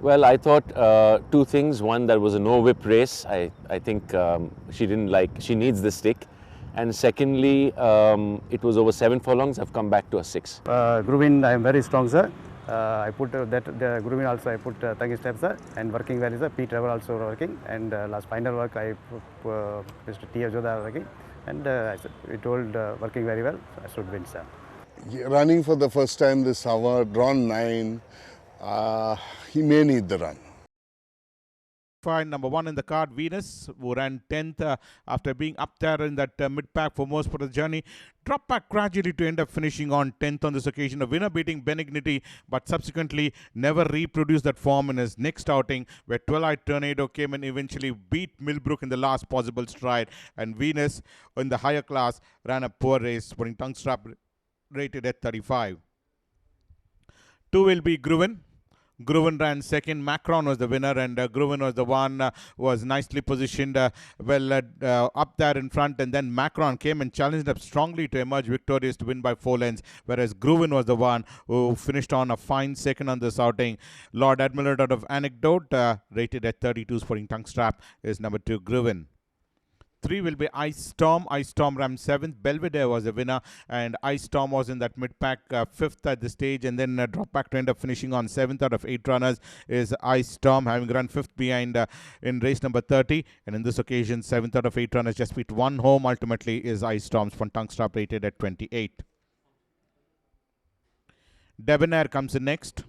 Well, I thought two things. One, that was a no-whip race. I think she needs the stick. And secondly, it was over 7 furlongs. I've come back to a 6. Gr.III. I am very strong, sir. I put the Gr.III. also I put Tangi steps, sir, and working well, sir. P.Trevor also working, and last final work I put Mr. T. Ajoda working, and it told working very well. So I should win, sir. Running for the first time this summer, drawn 9, he may need the run. Number 1 in the card, Venus, who ran 10th after being up there in that mid-pack for most part of the journey. Dropped back gradually to end up finishing on 10th on this occasion. A winner beating Benignity, but subsequently never reproduced that form in his next outing, where 12-eyed Tornado came and eventually beat Millbrook in the last possible stride. And Venus, in the higher class, ran a poor race, putting tongue strap rated at 35. 2 will be Gr.III. Gr.III. ran second. Macron was the winner, and Gr.III. was the one who was nicely positioned up there in front. And then Macron came and challenged up strongly to emerge victorious to win by 4 lengths, whereas Gr.III. was the one who finished on a fine second on this outing. Lord Admiral out of Anecdote, rated at 32, sporting tongue strap, is number 2, Gr.III. 3 will be Ice Storm. Ice Storm ran 7th. Belvedere was the winner, and Ice Storm was in that mid-pack 5th at the stage, and then dropped back to end up finishing on 7th out of 8 runners is Ice Storm, having run 5th behind in race number 30. And in this occasion, 7th out of 8 runners, just beat 1 home ultimately, is Ice Storm's from tongue strap rated at 28. Debonair comes in next.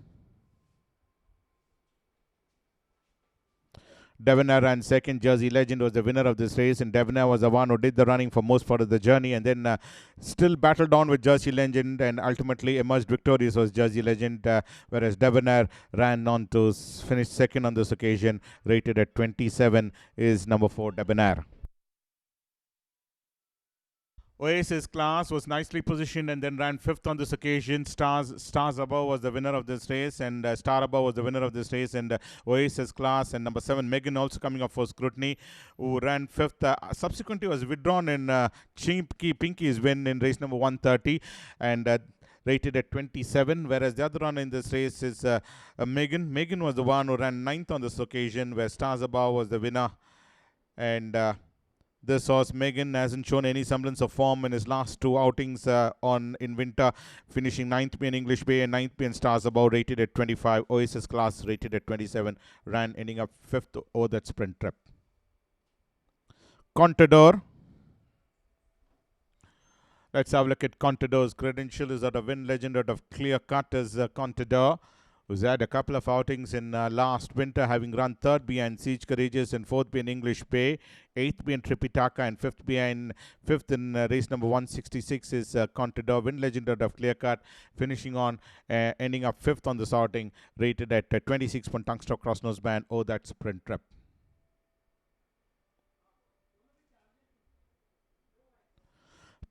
Debonair ran second. Jersey Legend was the winner of this race, and Debonair was the one who did the running for most part of the journey, and then still battled on with Jersey Legend, and ultimately emerged victorious was Jersey Legend, whereas Debonair ran on to finish second on this occasion, rated at 27, is number 4, Debonair. Oasis Class was nicely positioned and then ran 5th on this occasion. Stars Above was the winner of this race, and Star Above was the winner of this race, and Oasis Class and number 7 Megan also coming up for scrutiny, who ran 5th. Subsequently was withdrawn in Pinky's win in race number 130, and rated at 27, whereas the other runner in this race is Megan. Megan was the one who ran 9th on this occasion, where Stars Above was the winner, and this horse, Megan, hasn't shown any semblance of form in his last 2 outings in winter, finishing 9th in English Bay and 9th in Stars Above, rated at 25. Oasis Class rated at 27, ran ending up 5th over that sprint trip. Contador. Let's have a look at Contador's credential. Is that a win legend out of Clear Cut as Contador, who's had a couple of outings in last winter, having run 3rd behind Siege Courageous and 4th behind English Bay, 8th behind Tripitaka, and 5th in race number 166 is Contador, win legend out of Clear Cut, finishing on ending up 5th on this outing, rated at 26 point Tungstock cross nose band. Oh, that sprint trip.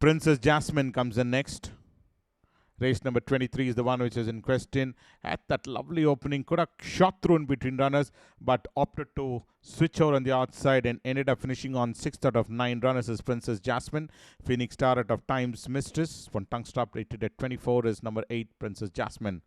Princess Jasmine comes in next. Race number 23 is the one which is in question. Had that lovely opening, could have shot through in between runners, but opted to switch over on the outside and ended up finishing on 6th out of 9 runners is Princess Jasmine. Phoenix Star out of Times Mistress, from tongue stop rated at 24, is number 8, Princess Jasmine.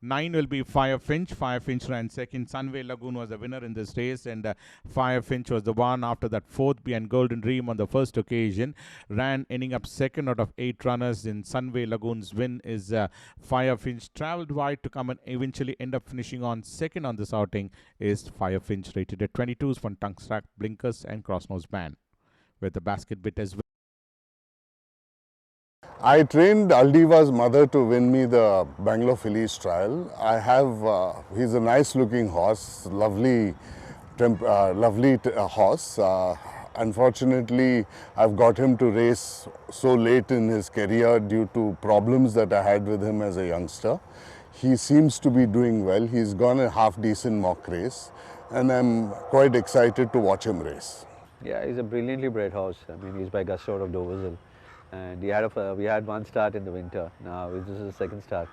9 will be Fire Finch. Fire Finch ran second. Sunway Lagoon was the winner in this race, and Fire Finch was the one after that 4th behind Golden Dream on the first occasion. Ran ending up 2nd out of 8 runners in Sunway Lagoon's win is Fire Finch. Travelled wide to come and eventually end up finishing on 2nd on this outing is Fire Finch, rated at 22s from tongue strap, blinkers and cross nose band with the basket bit as well. I trained Aldiva's mother to win me the Bangalore Fillies trial. He's a nice looking horse, lovely horse. Unfortunately, I've got him to race so late in his career due to problems that I had with him as a youngster. He seems to be doing well. He's gone a half decent mock race, and I'm quite excited to watch him race. Yeah, he's a brilliantly bred horse. I mean, he's by Gr.III. of Doversville. And we had 1 start in the winter. Now this is his 2nd start.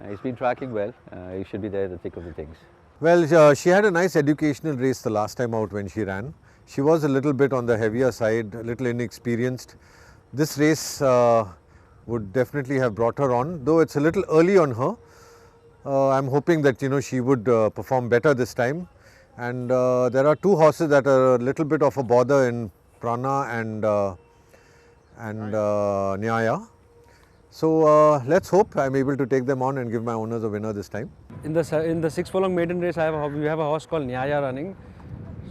He's been tracking well. He should be there in the thick of the things. Well, she had a nice educational race the last time out when she ran. She was a little bit on the heavier side, a little inexperienced. This race would definitely have brought her on, though it's a little early on her. I'm hoping that she would perform better this time. And there are two horses that are a little bit of a bother in Prana and Nyaya. So let's hope I'm able to take them on and give my owners a winner this time. In the 6 furlong maiden race, we have a horse called Nyaya running.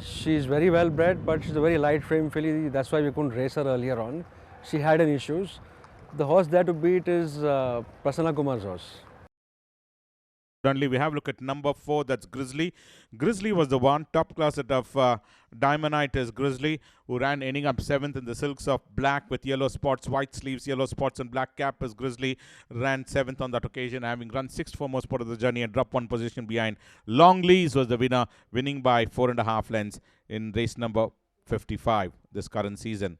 She's very well bred, but she's a very light frame filly. That's why we couldn't race her earlier on. She had an issues. The horse there to beat is Prasanna Kumar's horse. Currently, we have a look at number 4, that's Gr.III. Gr.III was the one, top class out of Diamondite is Gr.III, who ran ending up 7th in the silks of black with yellow spots, white sleeves, yellow spots and black cap as Gr.III ran 7th on that occasion, having run 6th for most part of the journey and dropped 1 position behind. Longlees was the winner, winning by 4.5 lengths in race number 55 this current season.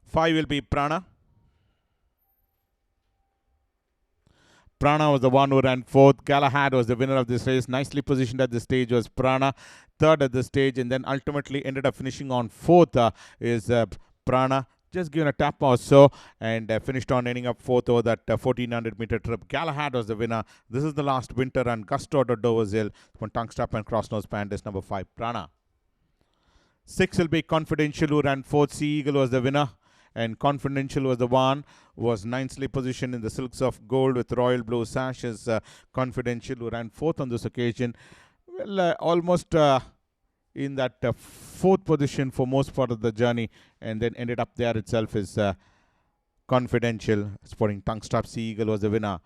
5 will be Prana. Prana was the one who ran 4th. Galahad was the winner of this race. Nicely positioned at this stage was Prana. 3rd at this stage, and then ultimately ended up finishing on 4th is Prana. Just given a tap or so, and finished on ending up 4th over that 1400 meter trip. Galahad was the winner. This is the last winter run. Gusto to Dover's Hill. From tongue strap and cross nose band is number 5, Prana. 6 will be Confidential, who ran 4th. Sea Eagle was the winner. And Confidential was the one who was nicely positioned in the silks of gold with royal blue sashes. Confidential, who ran 4th on this occasion. Well, almost in that 4th position for most part of the journey, and then ended up there itself is Confidential. Sporting tongue strap, Sea Eagle was the winner.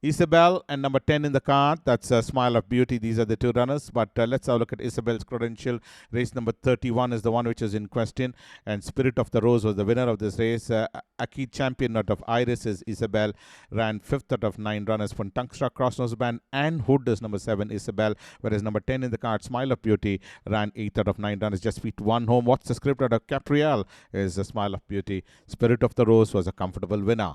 Isabel and number 10 in the card, that's Smile of Beauty. These are the two runners, but let's have a look at Isabel's credential. Race number 31 is the one which is in question, and Spirit of the Rose was the winner of this race. Aki champion out of Iris is Isabel, ran 5th out of 9 runners. From Tungstra, Cross Nose Band and Hood is number 7, Isabel, whereas number 10 in the card, Smile of Beauty, ran 8th out of 9 runners, just beat 1 home. What's the script out of Capriel is Smile of Beauty. Spirit of the Rose was a comfortable winner.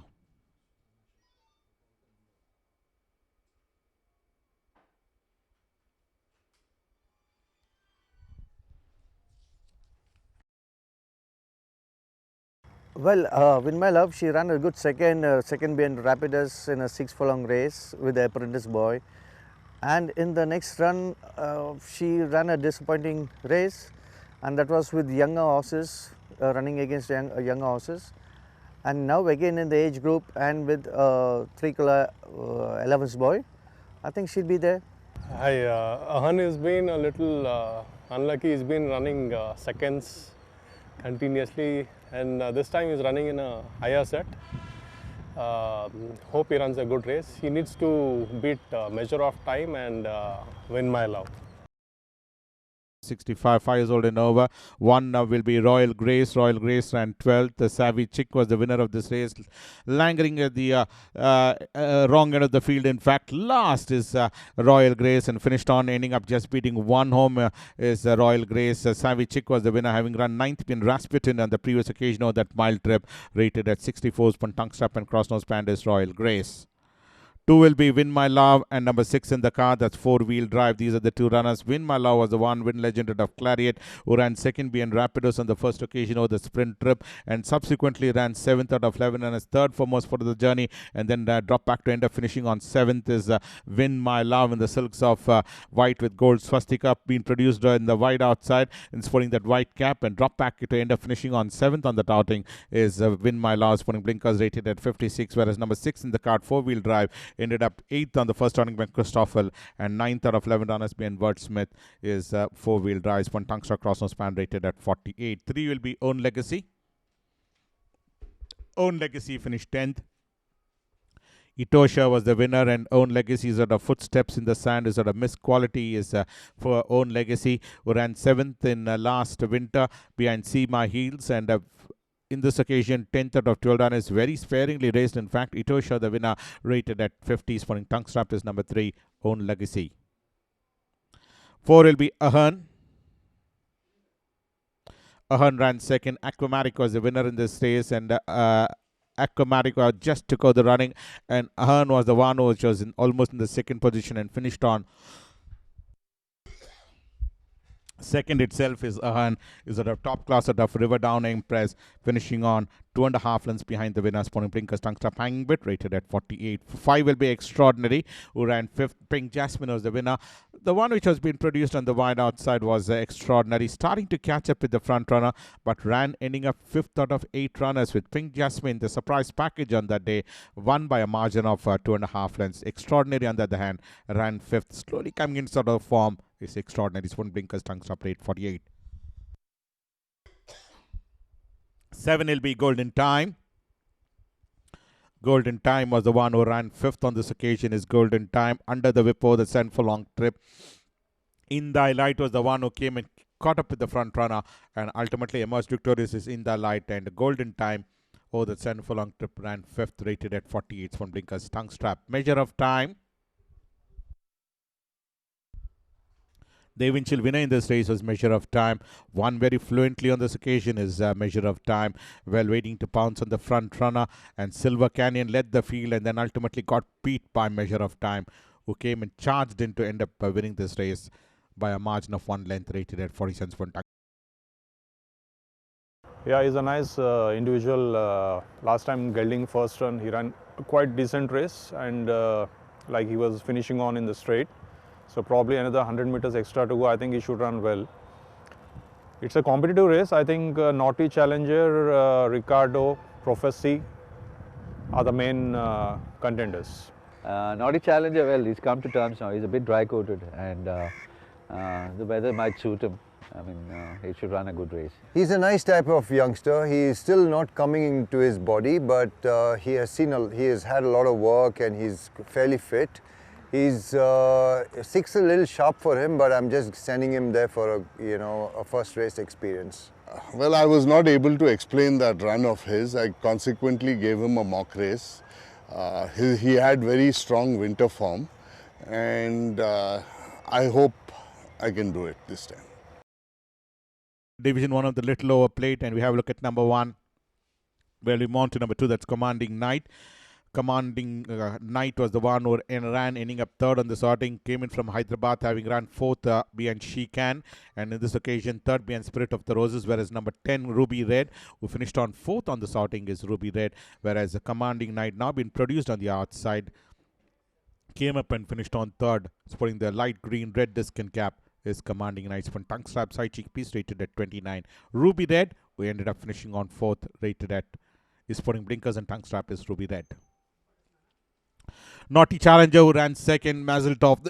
Well, Win My Love, she ran a good second behind Rapidus in a 6 furlong race with the apprentice boy. And in the next run, she ran a disappointing race, and that was with younger horses, running against younger horses. And now again in the age group and with 3-color 11's boy, I think she'll be there. Hi, Ahan has been a little unlucky. He's been running seconds continuously, and this time he's running in a higher set. Hope he runs a good race. He needs to beat Measure of Time and Win My Love. 65, 5 years old and over. One will be Royal Grace. Royal Grace ran 12th. The Savvy Chick was the winner of this race, lingering at the wrong end of the field. In fact, last is Royal Grace, and finished on ending up just beating 1 home is Royal Grace. Savvy Chick was the winner, having run 9th in Rasputin on the previous occasion of that mile trip, rated at 64. Tongue strap and cross nose band is Royal Grace. 2 will be Win My Love and number 6 in the car, that's 4-wheel drive. These are the two runners. Win My Love was the one win legend of Clariot, who ran 2nd behind Rapidos on the first occasion of the sprint trip, and subsequently ran 7th out of 11 and is 3rd for most part of the journey, and then dropped back to end up finishing on 7th is Win My Love in the silks of white with gold swastika, being produced in the wide outside and sporting that white cap, and drop back to end up finishing on 7th on the outing is Win My Love, sporting blinkers rated at 56, whereas number 6 in the card, 4-wheel drive, ended up 8th on the first turning by Christoffel, and 9th out of 11 runners behind Word Smith is 4-wheel drive. One Tungstar cross nose span rated at 48. 3 will be Own Legacy. Own Legacy finished 10th. Itosha was the winner, and Own Legacy is at a footsteps in the sand, is at a missed quality is for Own Legacy, who ran 7th in last winter behind See My Heels, and in this occasion, 10th out of 12 runners, very sparingly raced. In fact, Itosha, the winner, rated at 50. Sporting tongue strap is number 3, Own Legacy. 4 will be Ahan. Ahan ran 2nd. Aquamatic was the winner in this race, and Aquamatic just took out the running, and Ahan was the one who was almost in the 2nd position and finished on Second itself is Ahan, is at a top class at of River Down Empress, finishing on 2.5 lengths behind the winner. Spawning Blinkers Tungstep hanging bit, rated at 48. 5 will be Extraordinary, who ran 5th. Pink Jasmine was the winner. The one which has been produced on the wide outside was Extraordinary, starting to catch up with the front runner, but ran ending up 5th out of 8 runners, with Pink Jasmine, the surprise package on that day, won by a margin of 2.5 lengths. Extraordinary, on the other hand, ran 5th, slowly coming into sort of form. Is Extraordinary. This one Blinkers Tungstep rate 48. 7 will be Golden Time. Golden Time was the one who ran 5th on this occasion. Is Golden Time under the whip over the 7 furlong trip. In Thy Light was the one who came and caught up with the front runner and ultimately emerged victorious. Is In Thy Light, and Golden Time over the 7 furlong trip ran 5th, rated at 48. From Blinkers Tungstep. Measure of Time. The eventual winner in this race was Measure of Time. Won very fluently on this occasion is Measure of Time. Well waiting to pounce on the front runner, and Silver Canyon led the field and then ultimately got beat by Measure of Time, who came and charged in to end up winning this race by a margin of 1 length, rated at 40 cents per ton. Yeah, he's a nice individual. Last time gelding first run, he ran a quite decent race, and like he was finishing on in the straight. So probably another 100 meters extra to go. I think he should run well. It's a competitive race. I think Naughty Challenger, Ricardo, Prophecy are the main contenders. Naughty Challenger, well, he's come to terms now. He's a bit dry-coated, and the weather might suit him. I mean, he should run a good race. He's a nice type of youngster. He is still not coming into his body, but he has had a lot of work and he's fairly fit. He's 6 a little sharp for him, but I'm just sending him there for a first race experience. Well, I was not able to explain that run of his. I consequently gave him a mock race. He had very strong winter form, and I hope I can do it this time. Division 1 of the Littleover plate, and we have a look at number 1. Well, we move on to number 2, that's Commanding Knight. Commanding Knight was the one who ran, ending up 3rd on the sorting. Came in from Hyderabad, having ran 4th behind She Can, and in this occasion 3rd behind Spirit of the Roses, whereas number 10 Ruby Red, who finished on 4th on the sorting, is Ruby Red, whereas the Commanding Knight, now been produced on the outside, came up and finished on 3rd, sporting the light green red disc and cap, is Commanding Knight. From tongue strap side cheek piece, rated at 29. Ruby Red, who ended up finishing on 4th, rated at, is sporting blinkers and tongue strap, is Ruby Red. Naughty Challenger, who ran 2nd, Mazel Tov.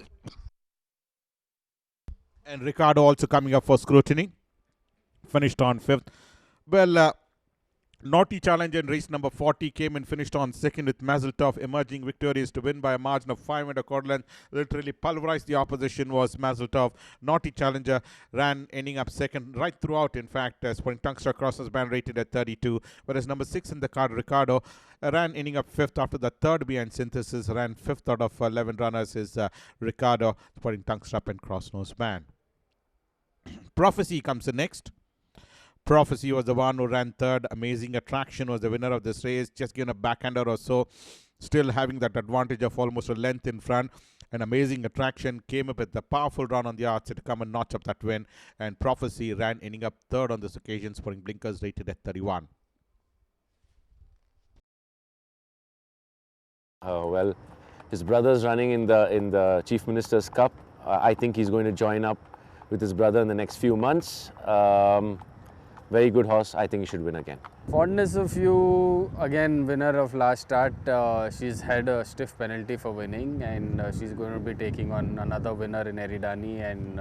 And Ricardo also coming up for scrutiny. Finished on 5th. Well, Naughty Challenger in race number 40 came and finished on 2nd, with Mazel Tov emerging victorious to win by a margin of 5.25 lengths. Literally pulverized the opposition was Mazel Tov. Naughty Challenger ran ending up 2nd right throughout, in fact, sporting Tungster Crosses band, rated at 32, whereas number 6 in the card, Ricardo, ran ending up 5th after the 3rd behind Synthesis, ran 5th out of 11 runners, is Ricardo, sporting Tungstrap and Cross Nose band. Prophecy comes in next. Prophecy was the one who ran 3rd. Amazing Attraction was the winner of this race, just given a backhander or so, still having that advantage of almost a length in front. An Amazing Attraction came up with a powerful run on the outside to come and notch up that win, and Prophecy ran ending up 3rd on this occasion, sporting blinkers, rated at 31. Well, his brother's running in the Chief Minister's Cup. I think he's going to join up with his brother in the next few months. Very good horse. I think he should win again. Fondness of You, again winner of last start. She's had a stiff penalty for winning, and she's going to be taking on another winner in Eridani, and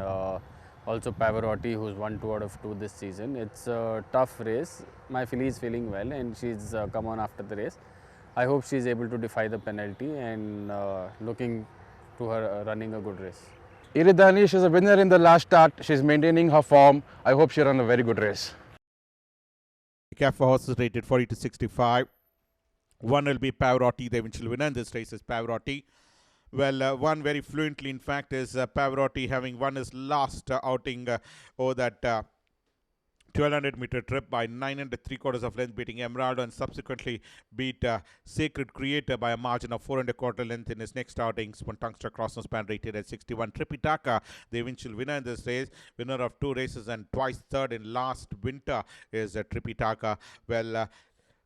also Pavarotti, who's won 2 out of 2 this season. It's a tough race. My filly is feeling well, and she's come on after the race. I hope she's able to defy the penalty, and looking to her running a good race. Eridani, she's a winner in the last start. She's maintaining her form. I hope she runs a very good race. Cap for horses rated 40 to 65. 1 will be Pavarotti, the eventual winner in this race is Pavarotti. Well, won very fluently, in fact, is Pavarotti, having won his last outing over that 1200-meter trip by 9 and 3/4 of length, beating Emerald, and subsequently beat Sacred Creator by a margin of 4 and 1/4 length in his next outing. Tungster cross span rated at 61. Tripitaka, the eventual winner in this race, winner of 2 races and twice third in last winter, is Tripitaka. Well,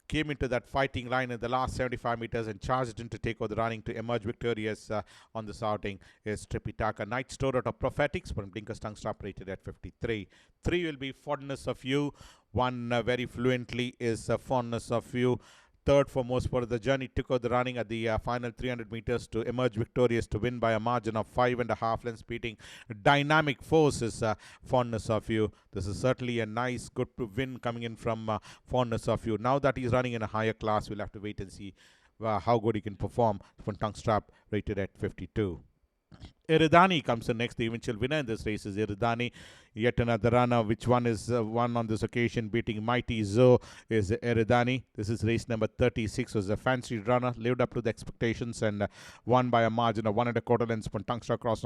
came into that fighting line in the last 75 meters and charged in to take over the running to emerge victorious on this outing is Tripitaka. Night Store out of Prophetics from Blinkers Tongue Stop rated at 53. 3 will be Fondness of You. 1 very fluently is Fondness of You. Third for most part of the journey, took out the running at the final 300 meters to emerge victorious to win by a margin of 5.5 lengths, beating Dynamic Force is Fondness of You. This is certainly a nice, good win coming in from Fondness of You. Now that he's running in a higher class, we'll have to wait and see how good he can perform. From Tongue Strap rated at 52. Iridani comes in next. The eventual winner in this race is Iridani. Yet another runner, which one is won on this occasion, beating Mighty Zo, is Iridani. This is race number 36. Was a fancy runner, lived up to the expectations, and won by a margin of 1 1/4 lengths. Tungsta Cross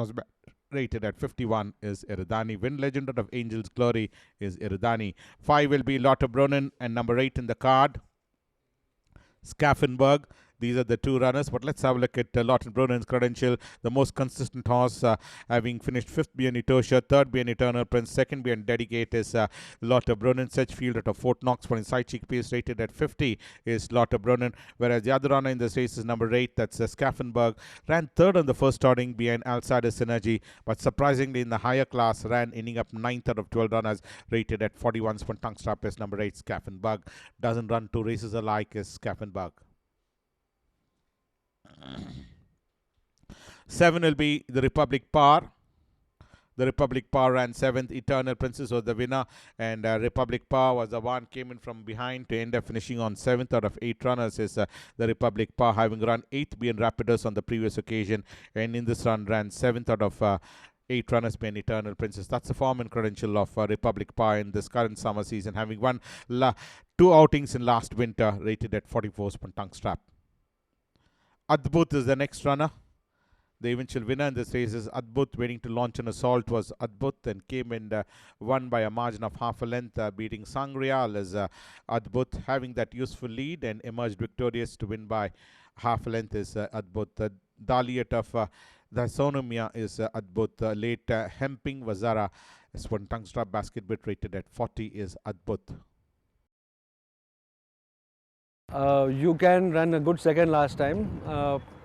rated at 51 is Iridani. Win legend out of Angel's Glory is Iridani. 5 will be Lotte Bronin, and number 8 in the card, Skaffenberg. These are the 2 runners, but let's have a look at Lotte Bronin's credential. The most consistent horse, having finished 5th behind Etosha, 3rd behind Eternal Prince, 2nd behind Dedicate is Lotte Bronin. Sedgefield out of Fort Knox for inside cheek pace rated at 50 is Lotte Bronin, whereas the other runner in this race is number 8, that's Skaffenberg. Ran 3rd on the first outing behind Alcides Synergy, but surprisingly in the higher class ran ending up 9th out of 12 runners rated at 41. Tongue Strap is number 8, Skaffenberg. Doesn't run 2 races alike is Skaffenberg. 7 will be the Republic Power. The Republic Power ran 7th. Eternal Princess was the winner, and Republic Power was the one came in from behind to end up finishing on 7th out of 8 runners. Is the Republic Power, having run 8th behind Rapidos on the previous occasion, and in this run ran 7th out of 8 runners behind Eternal Princess. That's the form and credential of Republic Power in this current summer season, having won 2 outings in last winter, rated at 44. Tongue Strap. Adbut is the next runner. The eventual winner in this race is Adbut. Waiting to launch an assault was Adbut, and came and won by a margin of half a length, beating Sangreal as Adbut, having that useful lead, and emerged victorious to win by half a length is Adbut. The Daliat of the Sonomia is Adbut. Late Hemping Vazara is one tongue strap basket bit rated at 40 is Adbut. You can run a good second last time.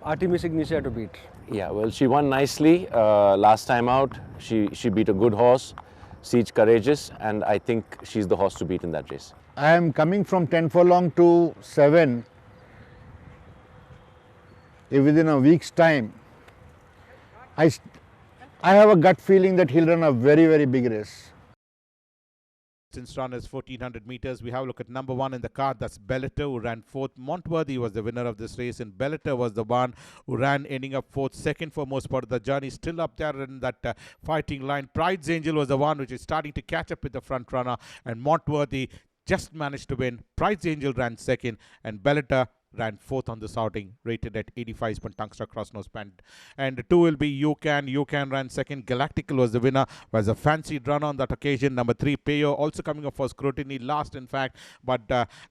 Artemis Ignitia to beat. Yeah, well, she won nicely last time out. She beat a good horse, Siege Courageous, and I think she's the horse to beat in that race. I am coming from 10 furlong to 7 within a week's time. I have a gut feeling that he'll run a very, very big race. Since run is 1400 meters. We have a look at number 1 in the card. That's Bellator, who ran 4th. Montworthy was the winner of this race, and Bellator was the one who ran ending up 4th. Second for most part of the journey, still up there in that fighting line. Pride's Angel was the one which is starting to catch up with the front runner, and Montworthy just managed to win. Pride's Angel ran 2nd, and Bellator ran 4th on this outing, rated at 85. Tungsta cross nose band. And 2 will be You Can ran 2nd. Galactical was the winner, was a fancied run on that occasion. Number 3 Payo also coming up for scrutiny, last in fact, but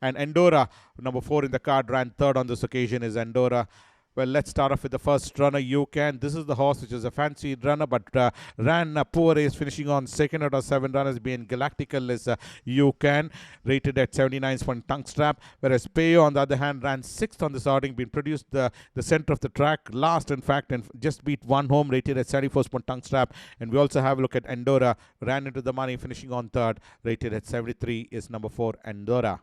and Endora, number 4 in the card, ran 3rd on this occasion is Endora. Well, let's start off with the first runner, You Can. This is the horse which is a fancy runner, but ran a poor race, finishing on 2nd out of 7 runners, being Galactical is You Can, rated at 79 tongue strap, whereas Payo, on the other hand, ran 6th on this outing, being produced the center of the track, last in fact, and just beat 1 home, rated at 74 tongue strap. And we also have a look at Endora, ran into the money, finishing on 3rd, rated at 73 is number 4, Endora.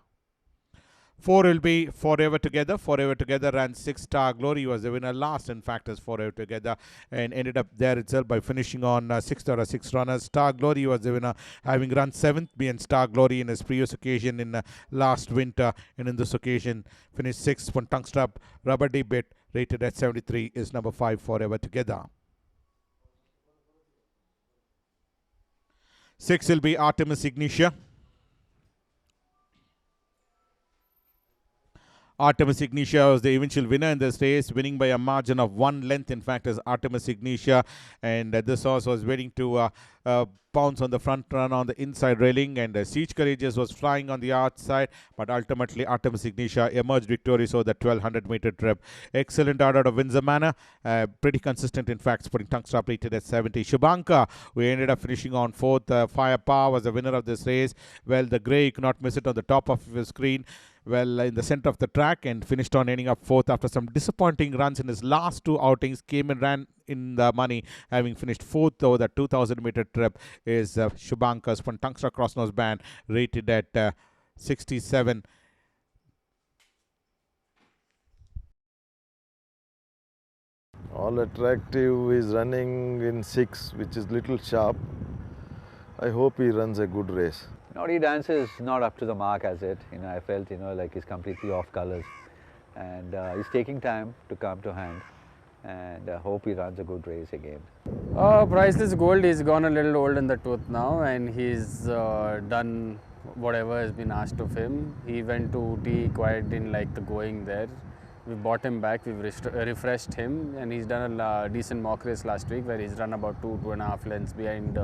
4 will be Forever Together. Forever Together ran 6. Star Glory was the winner, last in fact as Forever Together, and ended up there itself by finishing on 6th out of 6 runners. Star Glory was the winner, having run 7th behind Star Glory in his previous occasion in last winter, and in this occasion finished 6th. One tongue strap rubber D bit, rated at 73 is number 5, Forever Together. 6 will be Artemis Ignitia. Artemis Ignitia was the eventual winner in this race, winning by a margin of 1 length, in fact, as Artemis Ignitia. And this horse was waiting to pounce on the front run on the inside railing, and Siege Courageous was flying on the outside, but ultimately Artemis Ignitia emerged victorious over the 1200 meter trip. Excellent out of Windsor Manor, pretty consistent, in fact, putting tongue stop rated at 70. Shubanka, who ended up finishing on 4th. Firepower was the winner of this race. Well, the grey, you cannot miss it on the top of your screen. Well, in the center of the track, and finished on ending up 4th after some disappointing runs in his last 2 outings. Came and ran in the money, having finished 4th over the 2000 meter trip. Is Shubanka's Tungsta Crossnose Band, rated at 67. All Attractive is running in 6, which is little sharp. I hope he runs a good race. Naughty Dance is not up to the mark as it. I felt, like he's completely off colours. And he's taking time to come to hand. And I hope he runs a good race again. Priceless Gold, he's gone a little old in the tooth now, and he's done whatever has been asked of him. He went to Ooty, quite didn't like the going there. We bought him back, we've refreshed him, and he's done a decent mock race last week where he's run about 2.5 lengths behind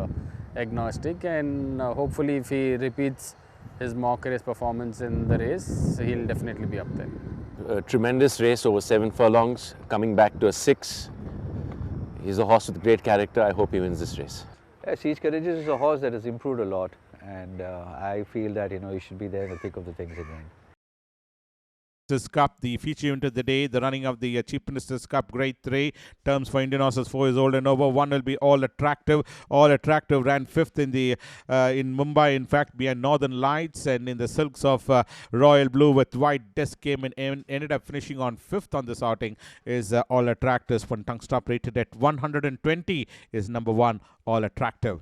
Agnostic, and hopefully if he repeats his mock race performance in the race, he'll definitely be up there. A tremendous race over 7 furlongs, coming back to a 6. He's a horse with great character. I hope he wins this race. Yeah, Siege Courageous is a horse that has improved a lot, and I feel that he should be there in the thick of the things again. Cup, the feature event of the day, the running of the Chief Minister's Cup Grade 3. Terms for Indian horses 4 years old and over. One will be All Attractive. All Attractive ran 5th in the in Mumbai, in fact, behind Northern Lights, and in the silks of Royal Blue with white disc came and ended up finishing on 5th on this outing. Is All Attractive. One tongue stop rated at 120 is number 1, All Attractive.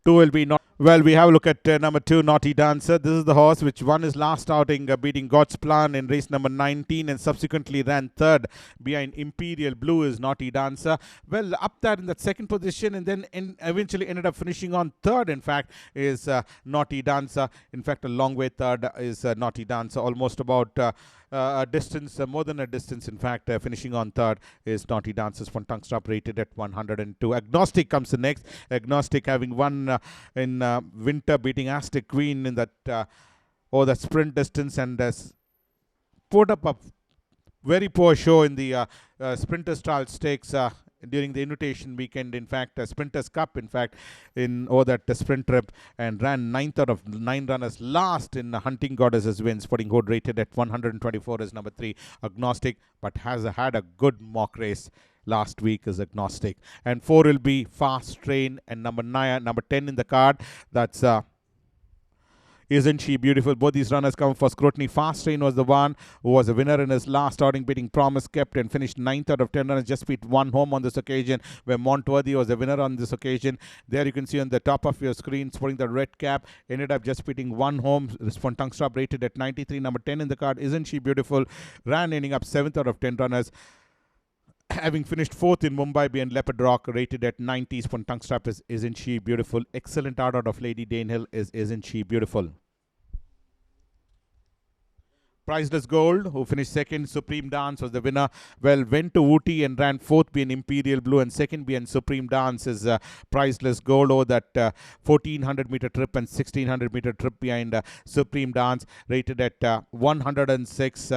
2 will be not. Well, we have a look at number 2, Naughty Dancer. This is the horse which won his last outing, beating God's Plan in race number 19, and subsequently ran 3rd behind Imperial Blue. Is Naughty Dancer. Well, up there in that 2nd position, and then eventually ended up finishing on 3rd, in fact, is Naughty Dancer. In fact, a long way 3rd is Naughty Dancer, almost about a distance, more than a distance, in fact, finishing on 3rd is Naughty Dancer's one tongue stop rated at 102. Agnostic comes the next. Agnostic having won in winter, beating Aztec Queen in that that sprint distance, and put up a very poor show in the Sprinters Trial Stakes during the invitation weekend, in fact, Sprinters Cup, in fact, in that sprint trip, and ran 9th out of 9 runners, last in Hunting Goddesses wins. Sporting Code rated at 124 is number 3, Agnostic, but has had a good mock race last week is Agnostic. And 4 will be Fast Train, and number 10 in the card, that's Isn't She Beautiful? Both these runners come for scrutiny. Fast Train was the one who was a winner in his last outing, beating Promise Kept, and finished 9th out of 10 runners, just beat 1 home on this occasion, where Montworthy was the winner on this occasion. There you can see on the top of your screen, sporting the red cap, ended up just beating 1 home. Tongue stop rated at 93. Number 10 in the card, Isn't She Beautiful? Ran ending up 7th out of 10 runners, having finished 4th in Mumbai behind Leopard Rock, rated at 90. Tongue strap is Isn't She Beautiful? Excellent out of Lady Danehill is Isn't She Beautiful? Priceless Gold, who finished 2nd. Supreme Dance was the winner. Well, went to Ooty and ran 4th behind Imperial Blue, and 2nd behind Supreme Dance is Priceless Gold over that 1400 meter trip and 1600 meter trip behind Supreme Dance, rated at 106.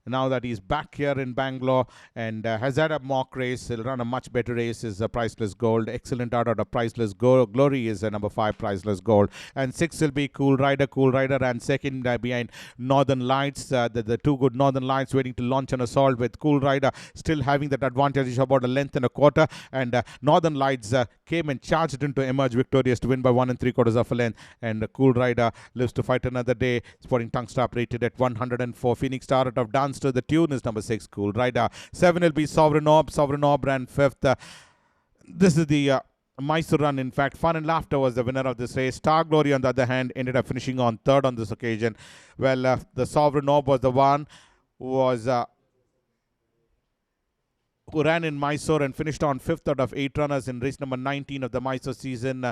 Now that he's back here in Bangalore and has had a mock race, he'll run a much better race, is Priceless Gold. Excellent out of Priceless Glory is number 5, Priceless Gold. And 6 will be Cool Rider. Cool Rider ran 2nd behind Northern Lights. The 2 good Northern Lights waiting to launch an assault, with Cool Rider still having that advantage of about a length and a quarter. And Northern Lights came and charged into emerge victorious to win by 1 3/4 of a length. And Cool Rider lives to fight another day. Sporting Tongue Stop rated at 104. Phoenix Star out of Dance to the Tune is number 6, Cool Rider. 7 will be Sovereign Orb. Sovereign Orb ran 5th. This is the Mysore run. In fact, Fun and Laughter was the winner of this race. Star Glory, on the other hand, ended up finishing on 3rd on this occasion. Well, the Sovereign Orb was the one who was who ran in Mysore and finished on 5th out of 8 runners in race number 19 of the Mysore season,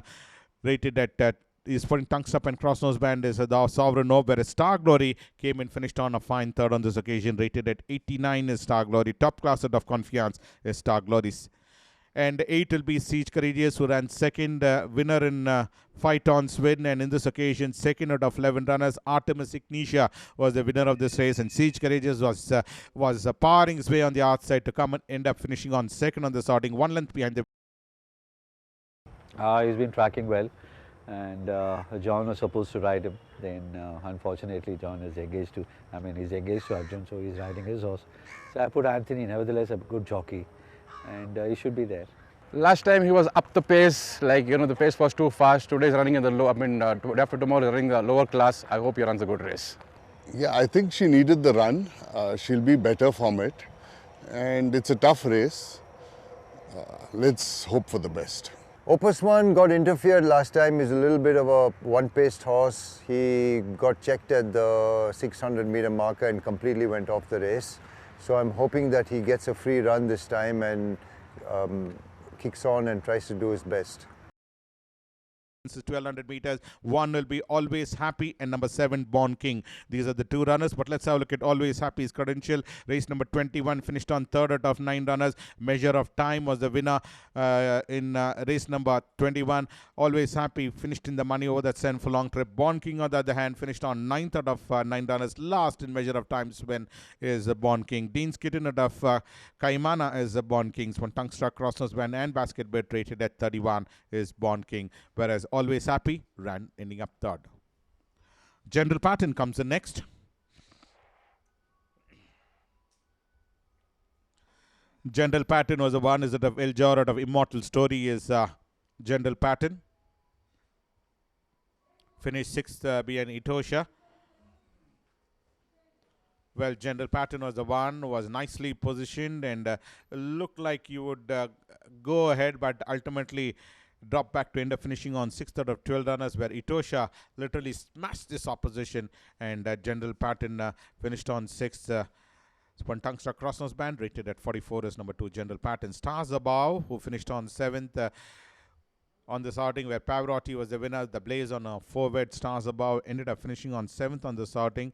rated at is putting tongues up and cross nose band is the Sovereign Hope, whereas Star Glory came and finished on a fine third on this occasion, rated at 89 is Star Glory. Top class out of confiance is Star Glory's. And 8 will be Siege Courageous, who ran second, winner in 5 tons win. And in this occasion, second out of 11 runners, Artemis Ignitia was the winner of this race. And Siege Courageous was powering his way on the outside to come and end up finishing on second on the starting, 1 length behind the. He's been tracking well, and John was supposed to ride him. Then unfortunately, John is engaged to, he's engaged to Arjun, so he's riding his horse. So I put Anthony, nevertheless a good jockey, and he should be there. Last time he was up the pace, the pace was too fast. Today he's running in the low, day after tomorrow he's running the lower class. I hope he runs a good race. Yeah, I think she needed the run. She'll be better from it. And it's a tough race. Let's hope for the best. Opus 1 got interfered last time. He's a little bit of a one-paced horse. He got checked at the 600-meter marker and completely went off the race. So I'm hoping that he gets a free run this time and kicks on and tries to do his best. This is 1200 meters. 1 will be Always Happy and number 7 Born King. These are the 2 runners, but let's have a look at Always Happy's credential. Race number 21 finished on 3rd out of 9 runners. Measure of Time was the winner in race number 21. Always Happy finished in the money over that 7 furlong trip. Born King, on the other hand, finished on 9th out of 9 runners. Last in Measure of Time's win is Born King. Dean's Kitten out of Kaimana is Born King's. One tongue struck, crossnose band and basket bit rated at 31 is Born King, whereas Always Happy ran ending up 3rd. General Pattern comes in next. General Pattern was the one is out of Eljor, out of Immortal Story is General Pattern. Finished 6th behind Etosha. Well, General Pattern was the one who was nicely positioned and looked like you would go ahead, but ultimately dropped back to end up finishing on 6th out of 12 runners, where Etosha literally smashed this opposition, and General Pattern finished on 6th. Spun tongue struck crossnose band rated at 44 is number 2 General Pattern. Stars Above, who finished on 7th on the starting, where Pavarotti was the winner. The Blaze on a forward. Stars Above ended up finishing on 7th on the starting,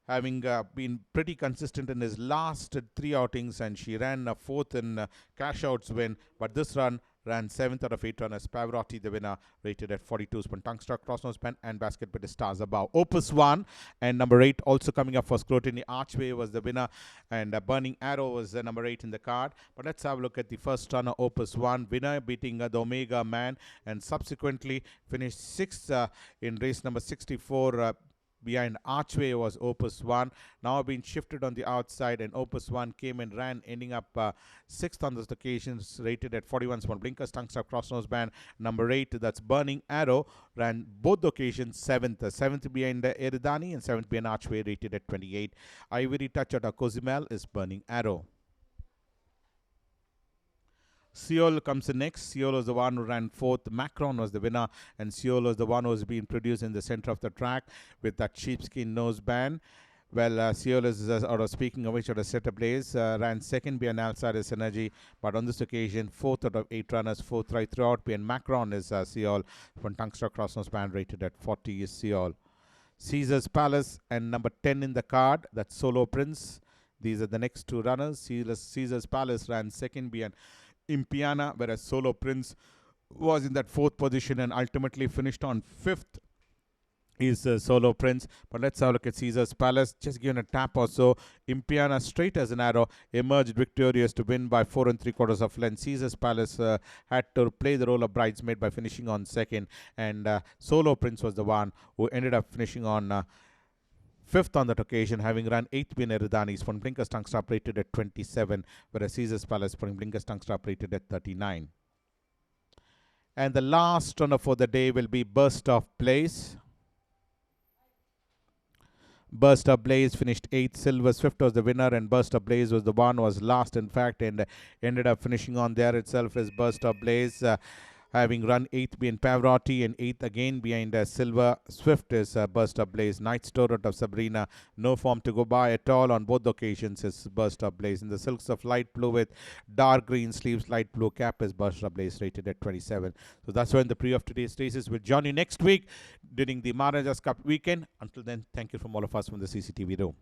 having been pretty consistent in his last 3 outings, and she ran 4th in cash outs win, but this run ran 7th out of 8 runners. Pavarotti the winner, rated at 42. Spun tongue struck, crossnose pen and basket bit Stars Above. Opus 1 and number 8 also coming up for scrutiny. Archway was the winner, and Burning Arrow was the number 8 in the card. But let's have a look at the first runner, Opus 1, winner beating the Omega Man, and subsequently finished 6th in race number 64. Behind Archway was Opus 1, now been shifted on the outside, and Opus 1 came and ran, ending up 6th on this occasion, rated at 41. Small blinkers, tongue struck, crossnose band. Number 8, that's Burning Arrow, ran both occasions 7th. 7th behind Eridani and 7th behind Archway, rated at 28. Ivory Touch at Cozumel is Burning Arrow. Seoul comes in next. Seoul was the one who ran 4th. Macron was the winner, and Seoul was the one who was being produced in the center of the track with that sheepskin nose band. Well, Seoul is, speaking of which, out of set ablaze, ran 2nd behind Alcides Energy, but on this occasion, 4th out of 8 runners, 4th right throughout. Behind Macron is Seoul. From Tungster crossnose band rated at 40 is Seoul. Caesar's Palace and number 10 in the card, that's Solo Prince. These are the next 2 runners. Caesar's Palace ran 2nd behind Impiana, whereas Solo Prince was in that 4th position and ultimately finished on 5th is Solo Prince. But let's have a look at Caesar's Palace. Just given a tap or so, Impiana, straight as an arrow, emerged victorious to win by 4 3/4 of length. Caesar's Palace had to play the role of bridesmaid by finishing on 2nd, and Solo Prince was the one who ended up finishing on 5th on that occasion, having run 8th behind Eridani's. Von Blinker's tongue strap rated at 27, whereas Caesar's Palace Von Blinker's tongue strap rated at 39. And the last runner for the day will be Burst of Blaze. Burst of Blaze finished 8th. Silver Swift was the winner, and Burst of Blaze was the one who was last, in fact, and ended up finishing on there itself as Burst of Blaze. having run 8th behind Pavarotti and 8th again behind Silver Swift is Burst of Blaze. Night Storat of Sabrina, no form to go by at all on both occasions, is Burst of Blaze. In the Silks of Light Blue with dark green sleeves, light blue cap is Burst of Blaze, rated at 27. So that's when the pre of today's races will join you next week during the Maharajas Cup weekend. Until then, thank you from all of us from the CCTV room.